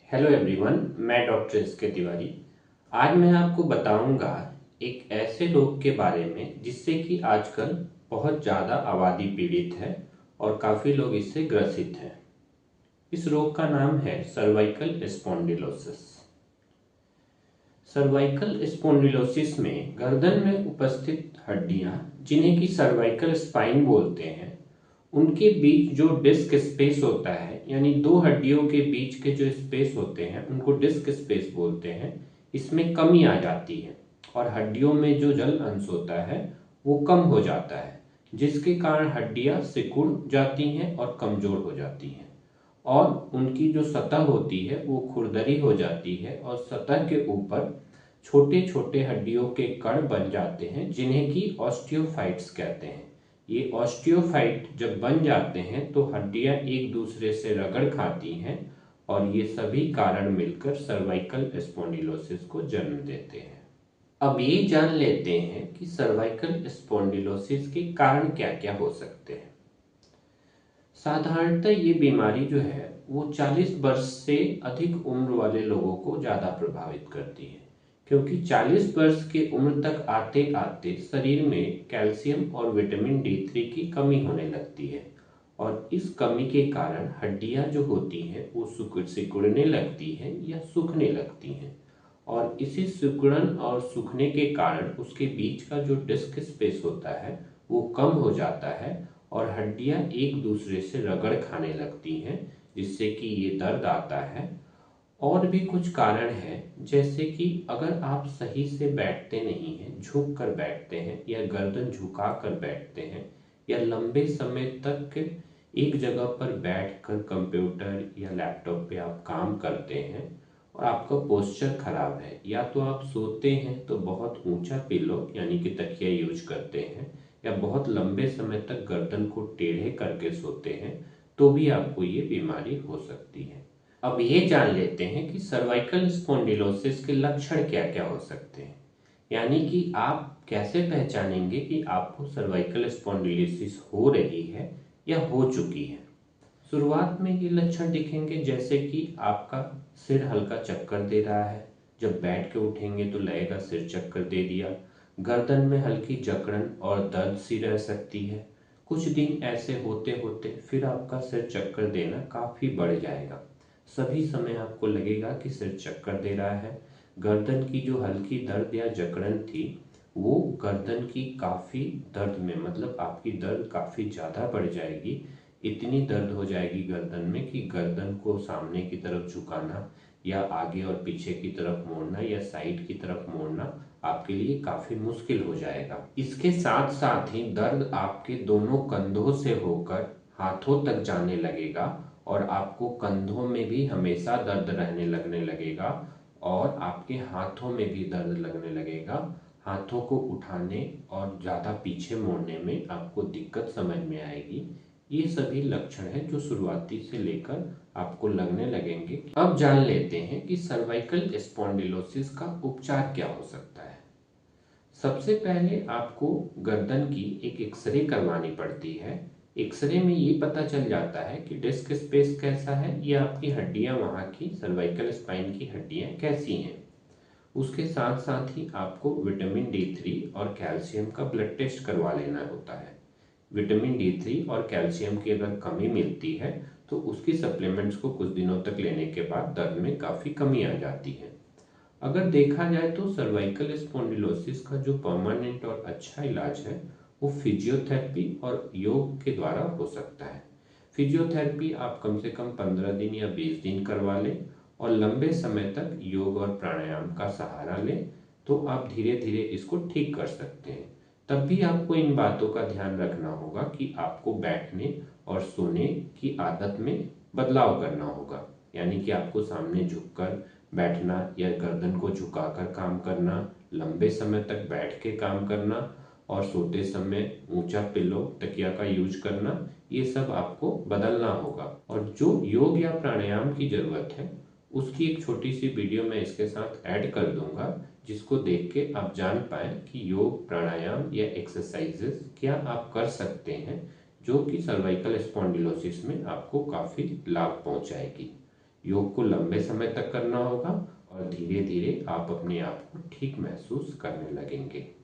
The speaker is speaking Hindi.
हेलो एवरीवन, मैं डॉक्टर एस.के. तिवारी। आज मैं आपको बताऊंगा एक ऐसे रोग के बारे में जिससे कि आजकल बहुत ज़्यादा आबादी पीड़ित है और काफ़ी लोग इससे ग्रसित हैं। इस रोग का नाम है सर्वाइकल स्पॉन्डिलोसिस। सर्वाइकल स्पॉन्डिलोसिस में गर्दन में उपस्थित हड्डियां, जिन्हें कि सर्वाइकल स्पाइन बोलते हैं, उनके बीच जो डिस्क स्पेस होता है, यानी दो हड्डियों के बीच के जो स्पेस होते हैं उनको डिस्क स्पेस बोलते हैं, इसमें कमी आ जाती है और हड्डियों में जो जल अंश होता है वो कम हो जाता है, जिसके कारण हड्डियां सिकुड़ जाती हैं और कमजोर हो जाती हैं और उनकी जो सतह होती है वो खुरदरी हो जाती है और सतह के ऊपर छोटे छोटे हड्डियों के कण बन जाते हैं, जिन्हें कि ऑस्टियोफाइट्स कहते हैं। ये ऑस्टियोफाइट जब बन जाते हैं तो हड्डियां एक दूसरे से रगड़ खाती हैं और ये सभी कारण मिलकर सर्वाइकल स्पॉन्डिलोसिस को जन्म देते हैं। अब ये जान लेते हैं कि सर्वाइकल स्पॉन्डिलोसिस के कारण क्या क्या हो सकते हैं। साधारणतः ये बीमारी जो है वो 40 वर्ष से अधिक उम्र वाले लोगों को ज़्यादा प्रभावित करती है, क्योंकि 40 वर्ष की उम्र तक आते आते शरीर में कैल्शियम और विटामिन D3 की कमी होने लगती है और इस कमी के कारण हड्डियां जो होती हैं वो सिकुड़ने लगती हैं या सूखने लगती हैं और इसी सिकुड़न और सूखने के कारण उसके बीच का जो डिस्क स्पेस होता है वो कम हो जाता है और हड्डियां एक दूसरे से रगड़ खाने लगती हैं, जिससे कि ये दर्द आता है। और भी कुछ कारण हैं, जैसे कि अगर आप सही से बैठते नहीं हैं, झुक कर बैठते हैं या गर्दन झुका कर बैठते हैं या लंबे समय तक एक जगह पर बैठकर कंप्यूटर या लैपटॉप पे आप काम करते हैं और आपका पोस्चर खराब है, या तो आप सोते हैं तो बहुत ऊंचा पिलो यानी कि तकिया यूज करते हैं या बहुत लंबे समय तक गर्दन को टेढ़े करके सोते हैं, तो भी आपको ये बीमारी हो सकती है। अब ये जान लेते हैं कि सर्वाइकल स्पॉन्डिलोसिस के लक्षण क्या क्या हो सकते हैं, यानी कि आप कैसे पहचानेंगे कि आपको सर्वाइकल स्पॉन्डिलोसिस हो रही है या हो चुकी है। शुरुआत में ये लक्षण दिखेंगे, जैसे कि आपका सिर हल्का चक्कर दे रहा है, जब बैठ के उठेंगे तो लगेगा सिर चक्कर दे दिया। गर्दन में हल्की जकड़न और दर्द सी रह सकती है। कुछ दिन ऐसे होते होते फिर आपका सिर चक्कर देना काफ़ी बढ़ जाएगा। सभी समय आपको लगेगा कि सिर चक्कर दे रहा है। गर्दन की जो हल्की दर्द या जकड़न थी वो गर्दन की काफ़ी दर्द में, मतलब आपकी दर्द काफ़ी ज़्यादा बढ़ जाएगी। इतनी दर्द हो जाएगी गर्दन में कि गर्दन को सामने की तरफ झुकाना या आगे और पीछे की तरफ मोड़ना या साइड की तरफ मोड़ना आपके लिए काफी मुश्किल हो जाएगा। इसके साथ साथ ही दर्द आपके दोनों कंधों से होकर हाथों तक जाने लगेगा और आपको कंधों में भी हमेशा दर्द रहने लगने लगेगा और आपके हाथों में भी दर्द लगने लगेगा। हाथों को उठाने और ज़्यादा पीछे मोड़ने में आपको दिक्कत समझ में आएगी। ये सभी लक्षण हैं जो शुरुआती से लेकर आपको लगने लगेंगे। अब जान लेते हैं कि सर्वाइकल स्पॉन्डिलोसिस का उपचार क्या हो सकता है। सबसे पहले आपको गर्दन की एक एक्सरे करवानी पड़ती है। एक्सरे में ये पता चल जाता है कि डिस्क स्पेस कैसा है या आपकी हड्डियां, वहाँ की सर्वाइकल स्पाइन की हड्डियां कैसी हैं। उसके साथ साथ ही आपको विटामिन D3 और कैल्शियम का ब्लड टेस्ट करवा लेना होता है। विटामिन D3 और कैल्शियम की अगर कमी मिलती है तो उसकी सप्लीमेंट्स को कुछ दिनों तक लेने के बाद दर्द में काफ़ी कमी आ जाती है। अगर देखा जाए तो सर्वाइकल स्पॉन्डिलोसिस का जो परमानेंट और अच्छा इलाज है वो फिजियोथेरेपी और योग के द्वारा हो सकता है। फिजियोथेरेपी आप कम से कम 15 दिन या 20 दिन करवा लें और लंबे समय तक योग और प्राणायाम का सहारा लें तो आप धीरे धीरे इसको ठीक कर सकते हैं। तब भी आपको इन बातों का ध्यान रखना होगा कि आपको बैठने और सोने की आदत में बदलाव करना होगा, यानी कि आपको सामने झुककर बैठना या गर्दन को झुकाकर काम करना, लंबे समय तक बैठ के काम करना और सोते समय ऊंचा पिलो तकिया का यूज करना, ये सब आपको बदलना होगा। और जो योग या प्राणायाम की जरूरत है उसकी एक छोटी सी वीडियो मैं इसके साथ ऐड कर दूंगा, जिसको देख के आप जान पाए कि योग, प्राणायाम या एक्सरसाइजेस क्या आप कर सकते हैं जो कि सर्वाइकल स्पॉन्डिलोसिस में आपको काफ़ी लाभ पहुंचाएगी। योग को लंबे समय तक करना होगा और धीरे धीरे आप अपने आप को ठीक महसूस करने लगेंगे।